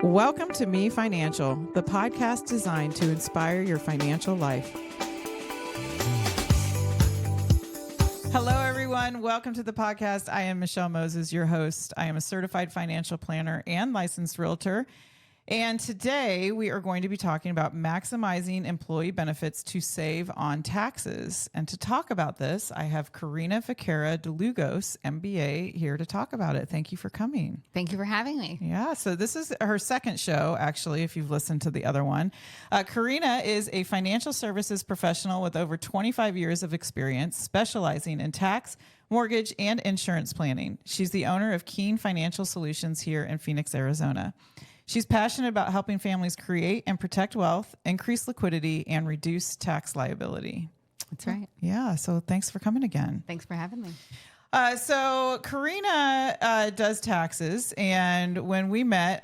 Welcome to Me Financial, the podcast designed to inspire your financial life. Hello, everyone. Welcome to the podcast. I am Michelle Moses, your host. I am a certified financial planner and licensed realtor. And today we are going to be talking about maximizing employee benefits to save on taxes. And to talk about this, I have Corina Vakira Delugos, MBA, here to talk about it. Thank you for coming. Thank you for having me. Yeah, so this is her second show, actually, if you've listened to the other one. Corina is a financial services professional with over 25 years of experience specializing in tax, mortgage, and insurance planning. She's the owner of Keen Financial Solutions here in Phoenix, Arizona. She's passionate about helping families create and protect wealth, increase liquidity, and reduce tax liability. That's right. Yeah, so thanks for coming again. Thanks for having me. So Corina does taxes, and when we met,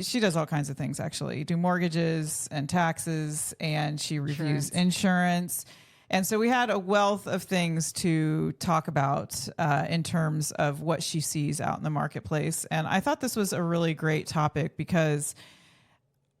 she does all kinds of things, actually. Do mortgages and taxes, and she reviews insurance. And so we had a wealth of things to talk about in terms of what she sees out in the marketplace. And I thought this was a really great topic because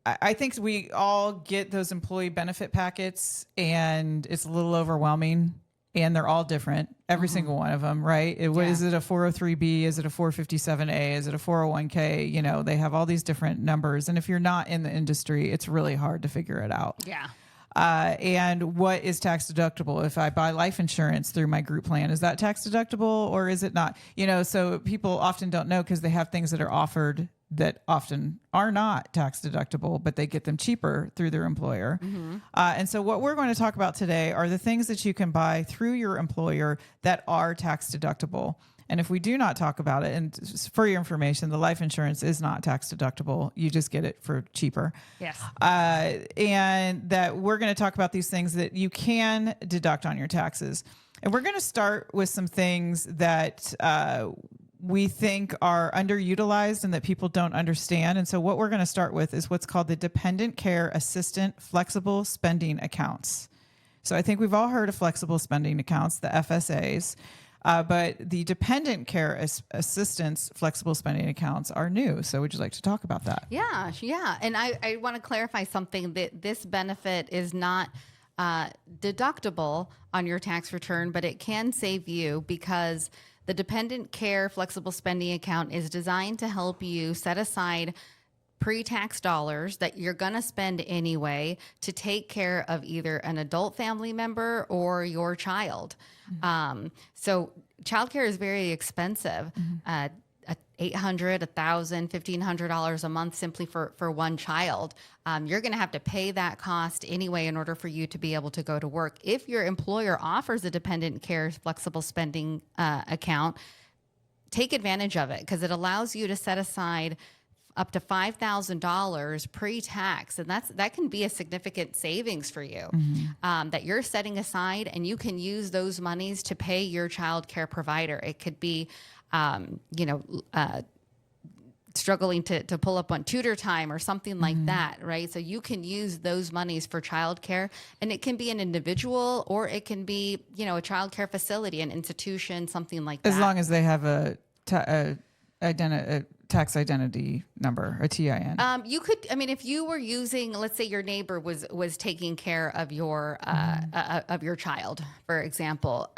I think we all get those employee benefit packets and it's a little overwhelming and they're all different, every single one of them, right? Is it a 403B? Is it a 457A? Is it a 401k? You know, they have all these different numbers. And if you're not in the industry, it's really hard to figure it out. Yeah. And what is tax deductible? If I buy life insurance through my group plan, is that tax deductible or is it not? You know, so people often don't know because they have things that are offered that often are not tax deductible, but they get them cheaper through their employer. And so what we're going to talk about today are the things that you can buy through your employer that are tax deductible. And if we do not talk about it, and for your information, the life insurance is not tax deductible. You just get it for cheaper. Yes. And that we're going to talk about these things that you can deduct on your taxes. And we're going to start with some things that we think are underutilized and that people don't understand. And so what we're going to start with is what's called the Dependent Care Assistant Flexible Spending Accounts. So I think we've all heard of flexible spending accounts, the FSAs. But the dependent care assistance flexible spending accounts are new. So would you like to talk about that? Yeah. And I want to clarify something, that this benefit is not deductible on your tax return, but it can save you because the dependent care flexible spending account is designed to help you set aside pre-tax dollars that you're going to spend anyway to take care of either an adult family member or your child. So childcare is very expensive. $800, $1,000, $1,500 a month simply for one child. You're going to have to pay that cost anyway in order for you to be able to go to work. If your employer offers a dependent care flexible spending account, take advantage of it because it allows you to set aside up to $5,000 pre-tax. And that can be a significant savings for you that you're setting aside, and you can use those monies to pay your child care provider. It could be, struggling to pull up on tutor time or something like that, right? So you can use those monies for child care, and it can be an individual or it can be, a child care facility, an institution, something like that. As long as they have a tax identity number, a TIN. You could, if you were using, let's say your neighbor was taking care of your child, for example,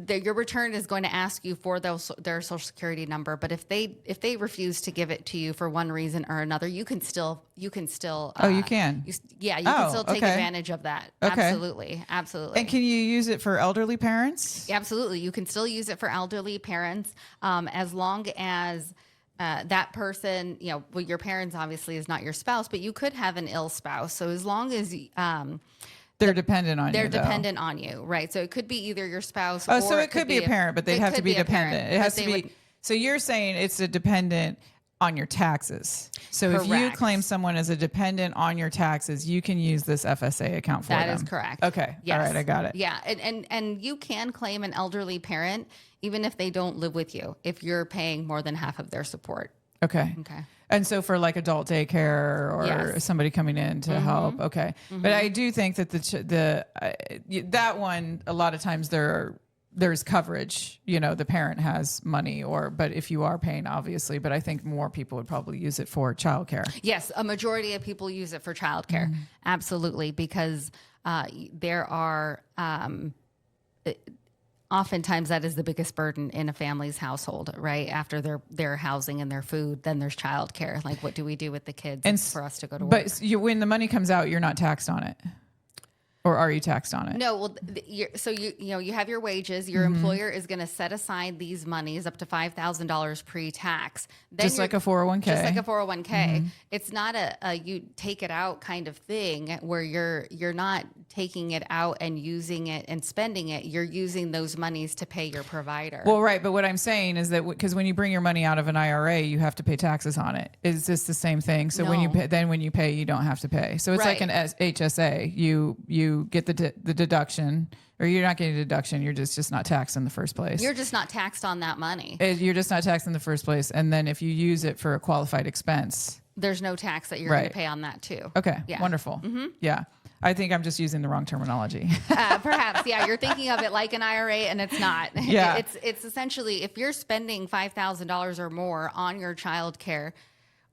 your return is going to ask you for their social security number. But if they refuse to give it to you for one reason or another, you can still. You can. You can still take advantage of that. Okay. Absolutely. And can you use it for elderly parents? Absolutely. You can still use it for elderly parents, as long as that person, your parents obviously is not your spouse, but you could have an ill spouse. So as long as they're dependent on you. They're dependent on you, right? So it could be either your spouse. or so it could be a parent, but they'd have to be dependent. It has to be. So you're saying it's a dependent on your taxes. So Correct. If you claim someone as a dependent on your taxes, you can use this FSA account for them. That is correct. Okay. Yes. All right. I got it. Yeah. And you can claim an elderly parent even if they don't live with you, if you're paying more than half of their support. Okay. And so for like adult daycare or somebody coming in to help. Okay. But I do think that that one, a lot of times there are there's coverage, the parent has money but if you are paying, obviously, but I think more people would probably use it for childcare. Yes. A majority of people use it for childcare. Absolutely. Because there are, oftentimes that is the biggest burden in a family's household, right? After their housing and their food, then there's childcare. Like, what do we do with the kids and for us to go to work? But when the money comes out, you're not taxed on it. Or are you taxed on it? No, well, so you have your wages. Your employer is going to set aside these monies up to $5,000 pre-tax. Just like a 401k. Just like a 401k. It's not a you take it out kind of thing where you're not taking it out and using it and spending it. You're using those monies to pay your provider. Well, right. But what I'm saying is that because when you bring your money out of an IRA, you have to pay taxes on it. Is this the same thing? So when you pay, you don't have to pay. So it's like an HSA. You get the deduction, or you're not getting a deduction. You're just not taxed in the first place. You're just not taxed on that money. You're just not taxed in the first place. And then if you use it for a qualified expense, there's no tax that you're going to pay on that too. Okay. Yeah. Wonderful. Yeah. I think I'm just using the wrong terminology. Perhaps. Yeah. You're thinking of it like an IRA and it's not. Yeah. It's essentially, if you're spending $5,000 or more on your child care,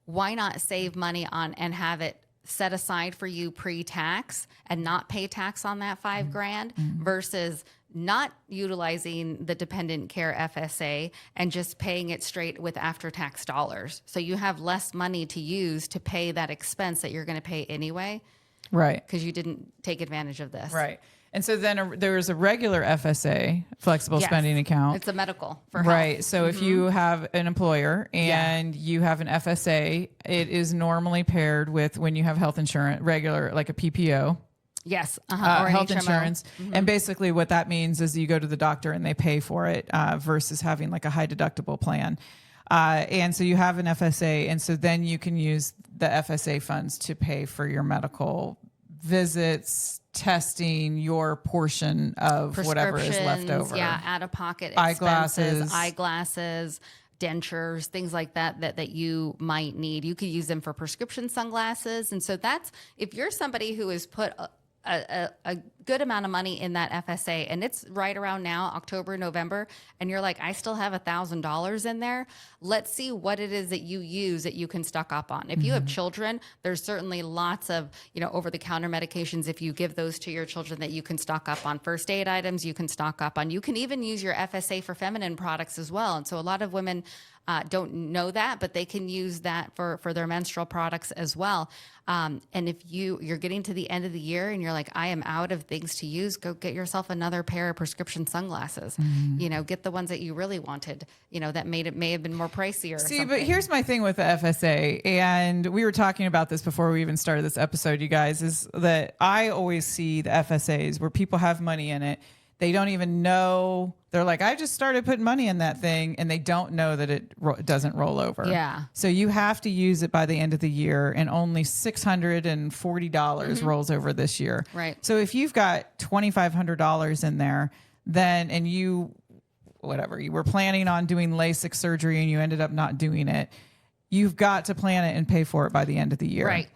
why not save money on and have it set aside for you pre-tax and not pay tax on that $5,000 versus not utilizing the dependent care FSA and just paying it straight with after-tax dollars. So you have less money to use to pay that expense that you're going to pay anyway. Right. Because you didn't take advantage of this. Right. And so then there is a regular FSA, flexible spending account. It's a medical for health. Right. So if you have an employer and you have an FSA, it is normally paired with when you have health insurance, regular, like a PPO. Yes. Or health HMO. insurance. And basically what that means is you go to the doctor and they pay for it versus having like a high deductible plan. And so you have an FSA. And so then you can use the FSA funds to pay for your medical visits, testing, your portion of whatever is left over. Yeah, out-of-pocket expenses. Eyeglasses, dentures, things like that you might need. You could use them for prescription sunglasses. And so that's, if you're somebody who has put a good amount of money in that FSA, and it's right around now, October, November, and you're like, I still have $1,000 in there. Let's see what it is that you use that you can stock up on. If you have children, there's certainly lots of, over-the-counter medications. If you give those to your children that you can stock up on, first aid items you can stock up on. You can even use your FSA for feminine products as well. And so a lot of women don't know that, but they can use that for their menstrual products as well. And if you're getting to the end of the year and you're like, I am out of things to use, go get yourself another pair of prescription sunglasses. Get the ones that you really wanted, that may have been more pricey or something. But here's my thing with the FSA, and we were talking about this before we even started this episode, you guys, is that I always see the FSAs where people have money in it. They don't even know. They're like, I just started putting money in that thing, and they don't know that it doesn't roll over. Yeah. So you have to use it by the end of the year, and only $640 rolls over this year. Right. So if you've got $2,500 in there, then, and you were planning on doing LASIK surgery and you ended up not doing it, you've got to plan it and pay for it by the end of the year. Right.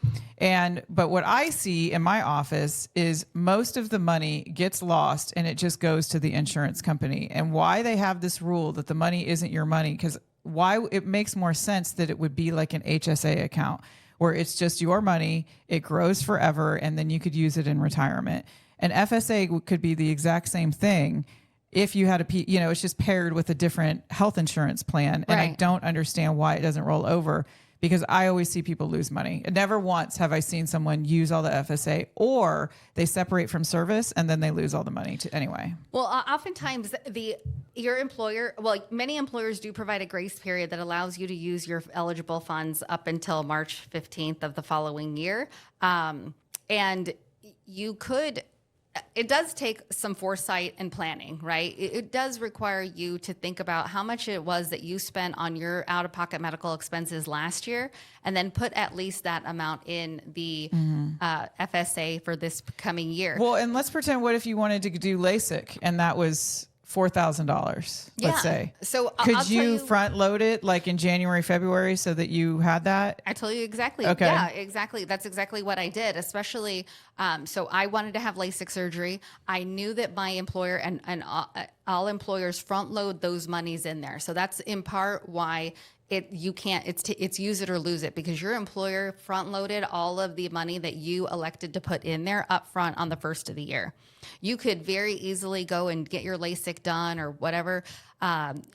But what I see in my office is most of the money gets lost and it just goes to the insurance company. And why they have this rule that the money isn't your money, because why it makes more sense that it would be like an HSA account where it's just your money, it grows forever, and then you could use it in retirement. An FSA could be the exact same thing. If you had it's just paired with a different health insurance plan. And I don't understand why it doesn't roll over, because I always see people lose money. And never once have I seen someone use all the FSA, or they separate from service and then they lose all the money anyway. Well, oftentimes your employer, many employers do provide a grace period that allows you to use your eligible funds up until March 15th of the following year. And you could, it does take some foresight and planning, right? It does require you to think about how much it was that you spent on your out-of-pocket medical expenses last year, and then put at least that amount in the FSA for this coming year. Well, and let's pretend, what if you wanted to do LASIK and that was $4,000, Yeah. let's say. So I'll could tell you you- front load it like in January, February so that you had that? I tell you exactly. Okay. Yeah, exactly. That's exactly what I did, especially. So I wanted to have LASIK surgery. I knew that my employer and all employers front load those monies in there. So that's in part why it's use it or lose it, because your employer front loaded all of the money that you elected to put in there up front on the first of the year. You could very easily go and get your LASIK done or whatever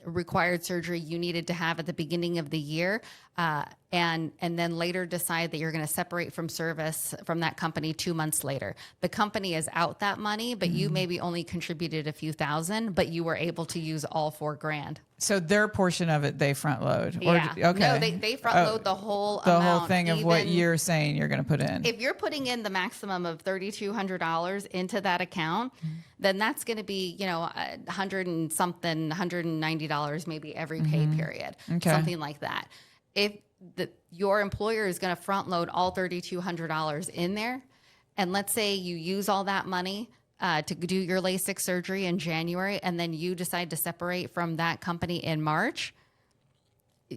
required surgery you needed to have at the beginning of the year, and then later decide that you're going to separate from service from that company 2 months later. The company is out that money, but you maybe only contributed a few thousand, but you were able to use all $4,000. So their portion of it, they front load. Yeah. Okay. No, they front load the whole the amount. whole thing of what even- you're saying you're going to put in. If you're putting in the maximum of $3,200 into that account, then that's going to be, $190 maybe every pay period, Okay. something like that. If your employer is going to front load all $3,200 in there, and let's say you use all that money to do your LASIK surgery in January, and then you decide to separate from that company in March,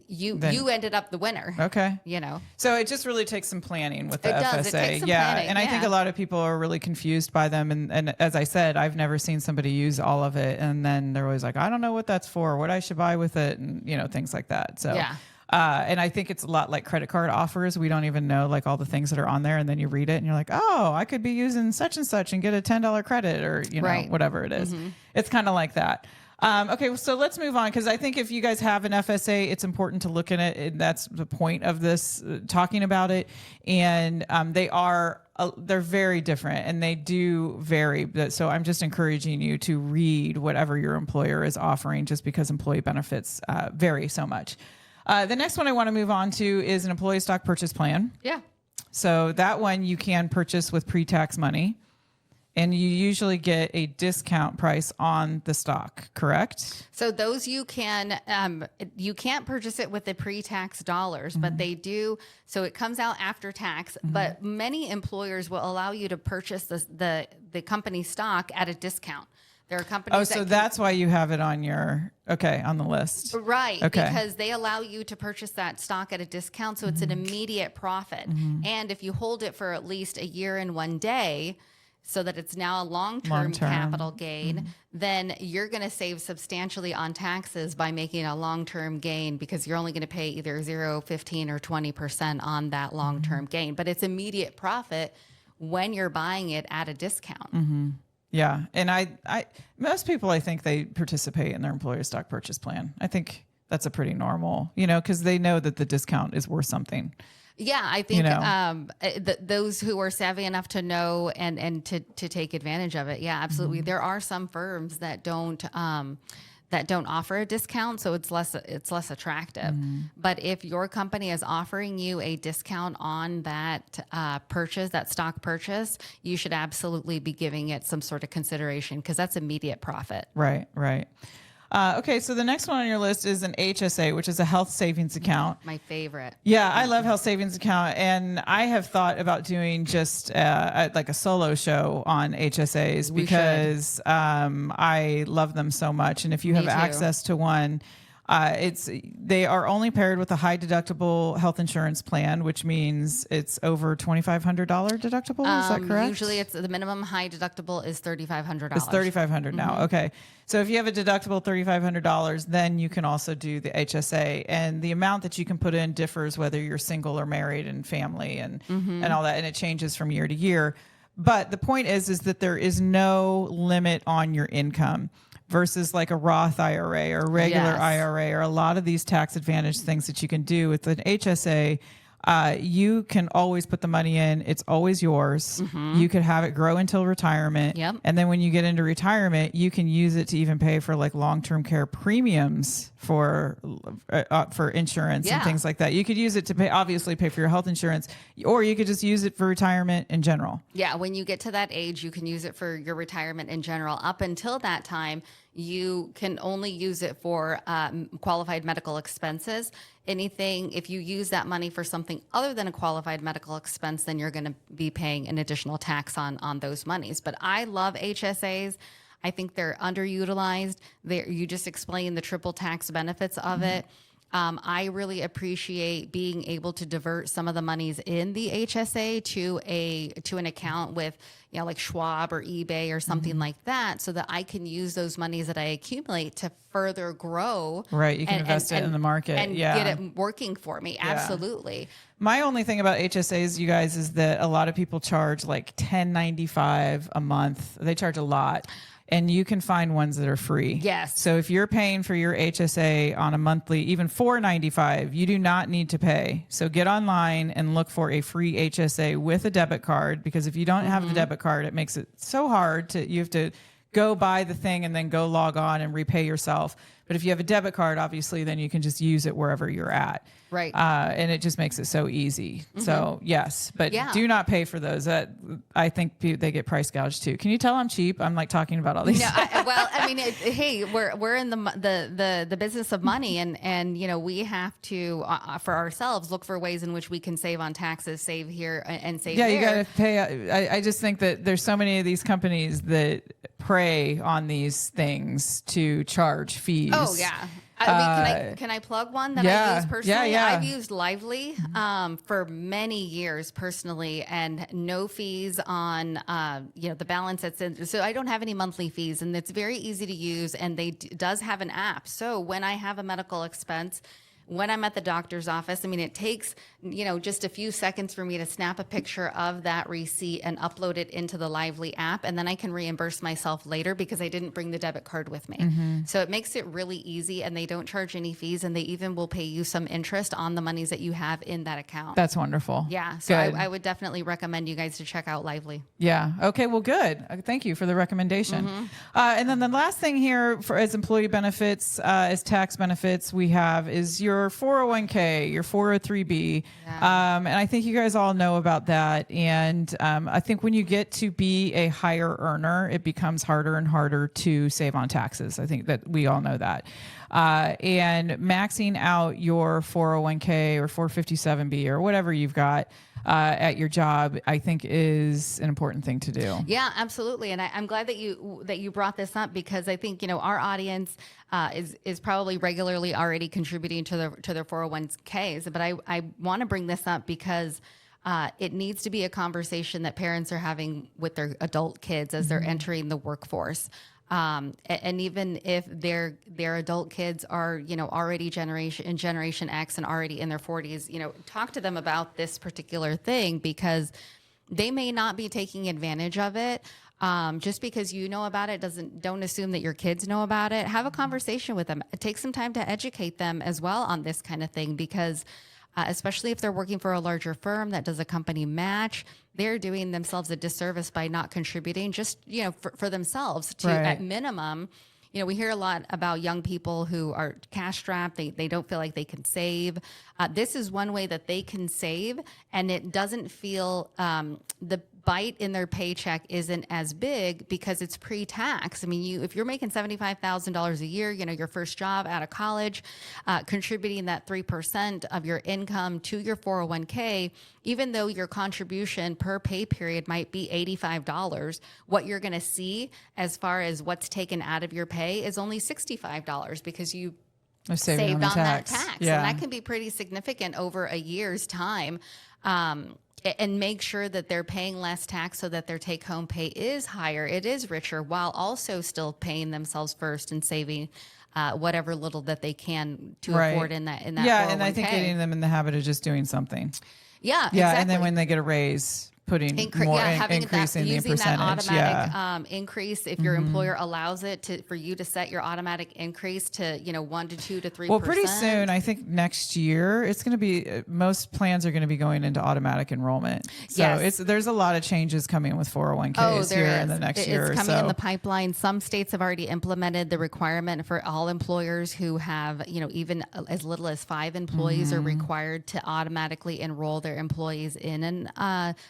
you ended up the winner. Okay. So it just really takes some planning with the It FSA. does. It takes some yeah. planning, And I think yeah. a lot of people are really confused by them. And as I said, I've never seen somebody use all of it. And then they're always like, I don't know what that's for, what I should buy with it, and things like that. So Yeah. And I think it's a lot like credit card offers. We don't even know like all the things that are on there, and then you read it and you're like, oh, I could be using such and such and get a $10 credit, or Right. whatever it is. It's kind of like that. Okay, so let's move on, because I think if you guys have an FSA, it's important to look at it. And that's the point of this talking about it. And they're very different, and they do vary. So I'm just encouraging you to read whatever your employer is offering, just because employee benefits vary so much. The next one I want to move on to is an employee stock purchase plan. Yeah. So that one you can purchase with pre-tax money, and you usually get a discount price on the stock, correct? So those you can't purchase it with the pre-tax dollars, but they do. So it comes out after tax, but many employers will allow you to purchase the company stock at a discount. There are companies. Oh, so that's why you have it on on the list. Right. Okay. Because they allow you to purchase that stock at a discount. So it's an immediate profit. And if you hold it for at least a year and 1 day, so that it's now a long-term capital gain, then you're going to save substantially on taxes by making a long-term gain, because you're only going to pay either 0, 15, or 20% on that long-term gain. But it's immediate profit when you're buying it at a discount. Yeah. And I most people, I think they participate in their employer stock purchase plan. I think that's a pretty normal, because they know that the discount is worth something. Yeah, I think those who are savvy enough to know and to take advantage of it. Yeah, absolutely. There are some firms that don't offer a discount, so it's less attractive. But if your company is offering you a discount on that purchase, that stock purchase, you should absolutely be giving it some sort of consideration, because that's immediate profit. Right. Okay, so the next one on your list is an HSA, which is a health savings account. My favorite. Yeah, I love health savings account, and I have thought about doing just like a solo show on HSAs, because I love them so much. And if you have too. access to one, they are only paired with a high deductible health insurance plan, which means it's over $2,500 deductible. Is that correct? Usually, it's the minimum high deductible is $3,500. It's $3,500 now. Okay. So if you have a deductible $3,500, then you can also do the HSA, and the amount that you can put in differs whether you're single or married and family and all that. And it changes from year to year. But the point is that there is no limit on your income, versus like a Roth IRA or a regular IRA, or a lot of these tax advantage things that you can do with an HSA. You can always put the money in. It's always yours. You could have it grow until retirement. Yep. And then when you get into retirement, you can use it to even pay for like long-term care premiums for insurance and things like that. You could use it to obviously pay for your health insurance, or you could just use it for retirement in general. Yeah. When you get to that age, you can use it for your retirement in general. Up until that time, you can only use it for qualified medical expenses. If you use that money for something other than a qualified medical expense, then you're going to be paying an additional tax on those monies. But I love HSAs. I think they're underutilized. You just explained the triple tax benefits of it. I really appreciate being able to divert some of the monies in the HSA to an account with, like Schwab or eBay or something like that, so that I can use those monies that I accumulate to further grow. Right. You can invest it in the market and get it working for me. Absolutely. My only thing about HSAs, you guys, is that a lot of people charge like $10.95 a month. They charge a lot. And you can find ones that are free. Yes. So if you're paying for your HSA on a monthly, even $4.95, you do not need to pay. So get online and look for a free HSA with a debit card, because if you don't have the debit card, it makes it so hard you have to go buy the thing and then go log on and repay yourself. But if you have a debit card, obviously, then you can just use it wherever you're at. Right. And it just makes it so easy. So yes, but do not pay for those. I think they get price gouged too. Can you tell I'm cheap? I'm like talking about all these. No, hey, we're in the business of money, and we have to for ourselves look for ways in which we can save on taxes, save here and save there. You got to pay. I just think that there's so many of these companies that prey on these things to charge fees. Oh yeah. I mean, can I plug one that I use personally? I've used Lively for many years personally, and no fees on the balance that's in. So I don't have any monthly fees, and it's very easy to use. And does have an app. So when I have a medical expense, when I'm at the doctor's office, I mean, it takes, just a few seconds for me to snap a picture of that receipt and upload it into the Lively app. And then I can reimburse myself later because I didn't bring the debit card with me. So it makes it really easy, and they don't charge any fees, and they even will pay you some interest on the monies that you have in that account. That's wonderful. Yeah. So I would definitely recommend you guys to check out Lively. Yeah. Okay. Well, good. Thank you for the recommendation. And then the last thing here as employee benefits, as tax benefits we have is your 401k, your 403b. And I think you guys all know about that. And I think when you get to be a higher earner, it becomes harder and harder to save on taxes. I think that we all know that. And maxing out your 401k or 457b or whatever you've got at your job, I think is an important thing to do. Yeah, absolutely. And I'm glad that you brought this up, because I think, our audience is probably regularly already contributing to their 401ks. But I want to bring this up because it needs to be a conversation that parents are having with their adult kids as they're entering the workforce. And even if their adult kids are, already Generation X and already in their 40s, talk to them about this particular thing, because they may not be taking advantage of it. Just because you know about it don't assume that your kids know about it. Have a conversation with them. Take some time to educate them as well on this kind of thing, because especially if they're working for a larger firm that does a company match, they're doing themselves a disservice by not contributing just, for themselves to, at minimum. We hear a lot about young people who are cash strapped. They don't feel like they can save. This is one way that they can save, and it doesn't feel the bite in their paycheck isn't as big because it's pre-tax. I mean, if you're making $75,000 a year, your first job out of college, contributing that 3% of your income to your 401k, even though your contribution per pay period might be $85, what you're going to see as far as what's taken out of your pay is only $65 because you saved on that tax. Yeah. And that can be pretty significant over a year's time. And make sure that they're paying less tax so that their take-home pay is higher, it is richer, while also still paying themselves first and saving whatever little that they can to afford in that 401k. And I think getting them in the habit of just doing something. Yeah, exactly. And then when they get a raise, putting increasing the using percentage. that automatic increase, if your employer allows it for you to set your automatic increase to 1 to 2 to 3%. Well, pretty soon, I think next year it's going to be most plans are going to be going into automatic enrollment. So there's a lot of changes coming with 401ks here in the next year. It's coming in the pipeline. Some states have already implemented the requirement for all employers who have even as little as 5 employees are required to automatically enroll their employees in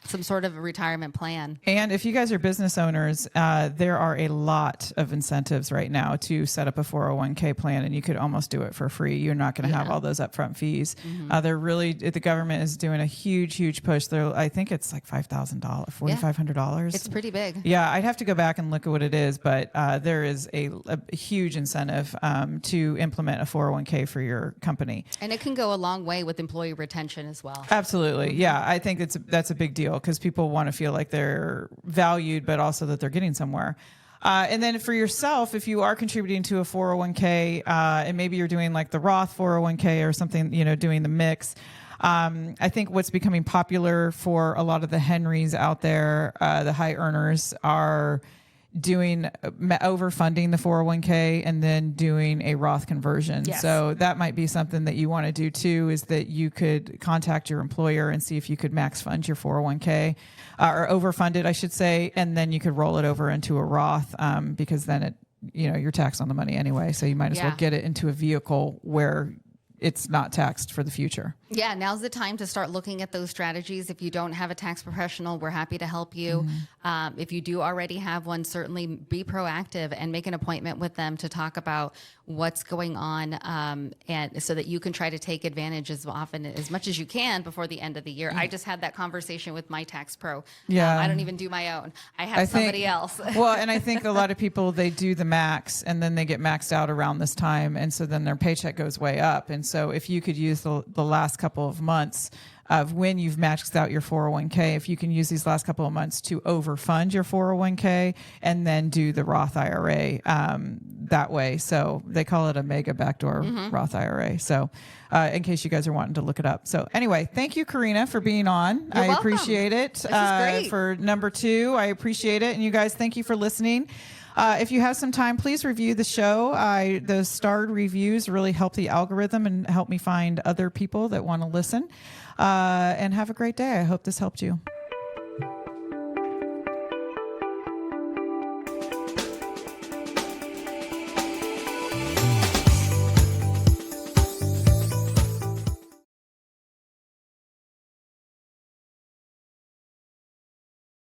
some sort of a retirement plan. And if you guys are business owners, there are a lot of incentives right now to set up a 401k plan, and you could almost do it for free. You're not going to have all those upfront fees. The government is doing a huge push. I think it's like $5,000, $4,500. It's pretty big. Yeah, I'd have to go back and look at what it is, but there is a huge incentive to implement a 401k for your company. And it can go a long way with employee retention as well. Absolutely. Yeah, I think that's a big deal because people want to feel like they're valued, but also that they're getting somewhere. And then for yourself, if you are contributing to a 401k and maybe you're doing like the Roth 401k or something, doing the mix, I think what's becoming popular for a lot of the Henrys out there, the high earners, are doing overfunding the 401k and then doing a Roth conversion. Yes. So that might be something that you want to do too, is that you could contact your employer and see if you could max fund your 401k or overfund it, I should say. And then you could roll it over into a Roth because then you're taxed on the money anyway. So you might as well get it into a vehicle where it's not taxed for the future. Yeah, now's the time to start looking at those strategies. If you don't have a tax professional, we're happy to help you. If you do already have one, certainly be proactive and make an appointment with them to talk about what's going on, and so that you can try to take advantage as much as you can before the end of the year. I just had that conversation with my tax pro. I don't even do my own. I have somebody else. Well, and I think a lot of people, they do the max and then they get maxed out around this time. And so then their paycheck goes way up. And so if you could use the last couple of months of when you've maxed out your 401k, if you can use these last couple of months to overfund your 401k and then do the Roth IRA that way. So they call it a mega backdoor Roth IRA. So in case you guys are wanting to look it up. So anyway, thank you, Corina, for being on. You're welcome. Appreciate it. This is great. For number 2, I appreciate it. And you guys, thank you for listening. If you have some time, please review the show. The starred reviews really help the algorithm and help me find other people that want to listen. And have a great day. I hope this helped you.